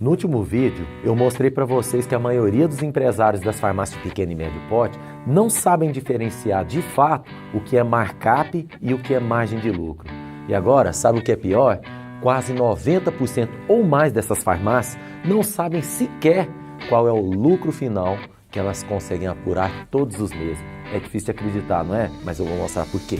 No último vídeo, eu mostrei para vocês que a maioria dos empresários das farmácias de pequeno e médio porte não sabem diferenciar de fato o que é markup e o que é margem de lucro. E agora, sabe o que é pior? Quase 90% ou mais dessas farmácias não sabem sequer qual é o lucro final que elas conseguem apurar todos os meses. É difícil de acreditar, não é? Mas eu vou mostrar por quê.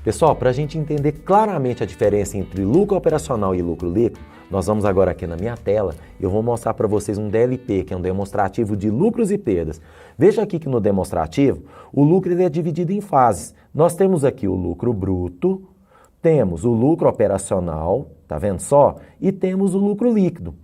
Pessoal, para a gente entender claramente a diferença entre lucro operacional e lucro líquido, nós vamos agora aqui na minha tela e eu vou mostrar para vocês um DLP, que é um demonstrativo de lucros e perdas. Veja aqui que no demonstrativo, o lucro ele é dividido em fases. Nós temos aqui o lucro bruto, temos o lucro operacional, tá vendo só? E temos o lucro líquido.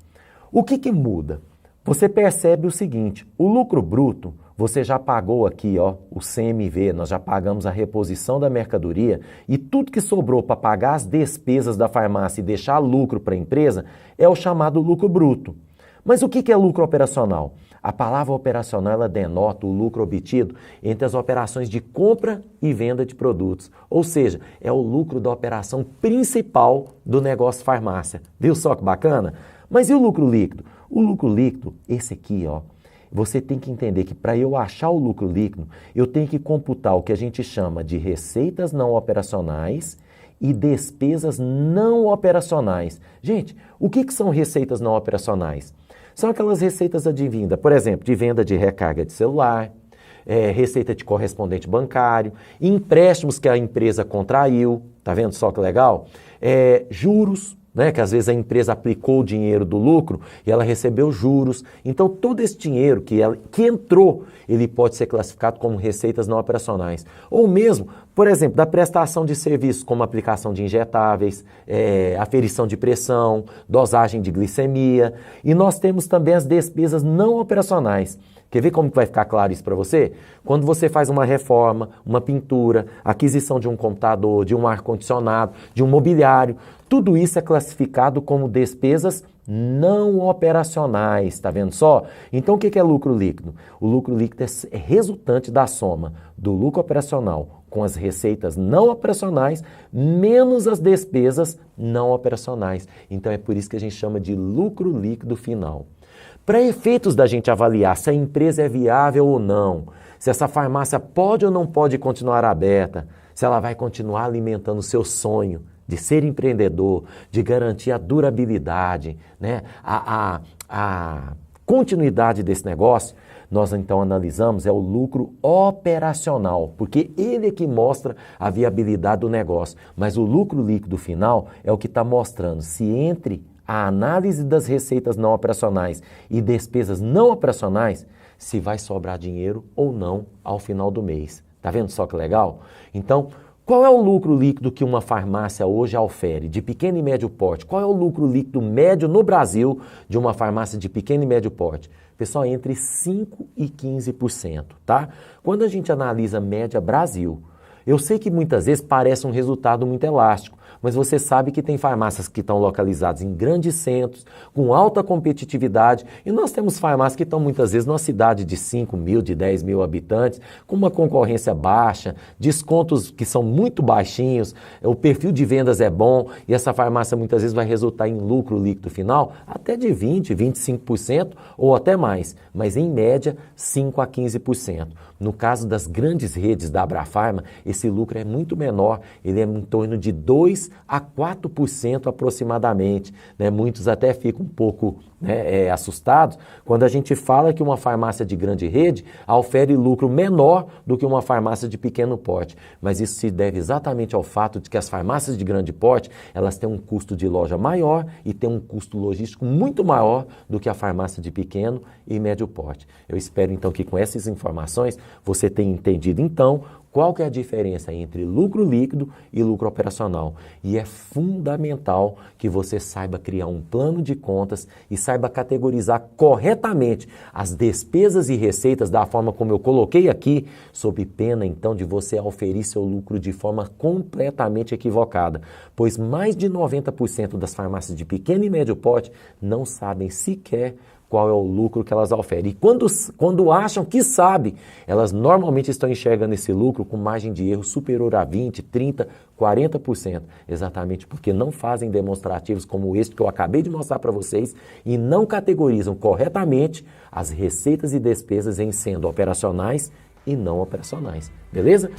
O que muda? Você percebe o seguinte, o lucro bruto, você já pagou aqui, ó, o CMV, nós já pagamos a reposição da mercadoria e tudo que sobrou para pagar as despesas da farmácia e deixar lucro para a empresa é o chamado lucro bruto. Mas o que é lucro operacional? A palavra operacional ela denota o lucro obtido entre as operações de compra e venda de produtos. Ou seja, é o lucro da operação principal do negócio farmácia. Viu só que bacana? Mas e o lucro líquido? O lucro líquido, esse aqui, ó. Você tem que entender que para eu achar o lucro líquido, eu tenho que computar o que a gente chama de receitas não operacionais e despesas não operacionais. Gente, o que são receitas não operacionais? São aquelas receitas advindas, por exemplo, de venda de recarga de celular, receita de correspondente bancário, empréstimos que a empresa contraiu, tá vendo só que legal? Juros, né, que às vezes a empresa aplicou o dinheiro do lucro e ela recebeu juros. Então, todo esse dinheiro que entrou, ele pode ser classificado como receitas não operacionais. Ou mesmo, por exemplo, da prestação de serviços, como aplicação de injetáveis, aferição de pressão, dosagem de glicemia. E nós temos também as despesas não operacionais. Quer ver como vai ficar claro isso para você? Quando você faz uma reforma, uma pintura, aquisição de um computador, de um ar-condicionado, de um mobiliário, tudo isso é classificado como despesas não operacionais, tá vendo só? Então o que é lucro líquido? O lucro líquido é resultante da soma do lucro operacional com as receitas não operacionais menos as despesas não operacionais. Então é por isso que a gente chama de lucro líquido final. Para efeitos da gente avaliar se a empresa é viável ou não, se essa farmácia pode ou não pode continuar aberta, se ela vai continuar alimentando o seu sonho de ser empreendedor, de garantir a durabilidade, né? a continuidade desse negócio, nós então analisamos o lucro operacional, porque ele é que mostra a viabilidade do negócio, mas o lucro líquido final é o que está mostrando se entre a análise das receitas não operacionais e despesas não operacionais, se vai sobrar dinheiro ou não ao final do mês. Tá vendo só que legal? Então, qual é o lucro líquido que uma farmácia hoje ofere de pequeno e médio porte? Qual é o lucro líquido médio no Brasil de uma farmácia de pequeno e médio porte? Pessoal, entre 5% e 15%, tá? Quando a gente analisa a média Brasil, eu sei que muitas vezes parece um resultado muito elástico, mas você sabe que tem farmácias que estão localizadas em grandes centros, com alta competitividade, e nós temos farmácias que estão muitas vezes numa cidade de 5 mil, de 10 mil habitantes, com uma concorrência baixa, descontos que são muito baixinhos, o perfil de vendas é bom, e essa farmácia muitas vezes vai resultar em lucro líquido final até de 20%, 25% ou até mais, mas em média 5% a 15%. No caso das grandes redes da Abrafarma, esse lucro é muito menor, ele é em torno de 2% a 4% aproximadamente. Né? Muitos até ficam um pouco assustados quando a gente fala que uma farmácia de grande rede ofere lucro menor do que uma farmácia de pequeno porte. Mas isso se deve exatamente ao fato de que as farmácias de grande porte, elas têm um custo de loja maior e têm um custo logístico muito maior do que a farmácia de pequeno e médio porte. Eu espero então que com essas informações você tenha entendido então qual que é a diferença entre lucro líquido e lucro operacional. E é fundamental que você saiba criar um plano de contas e saiba categorizar corretamente as despesas e receitas da forma como eu coloquei aqui, sob pena então de você auferir seu lucro de forma completamente equivocada, pois mais de 90% das farmácias de pequeno e médio porte não sabem sequer qual é o lucro que elas oferem. E quando acham que sabe, elas normalmente estão enxergando esse lucro com margem de erro superior a 20%, 30%, 40%. Exatamente porque não fazem demonstrativos como este que eu acabei de mostrar para vocês e não categorizam corretamente as receitas e despesas em sendo operacionais e não operacionais. Beleza?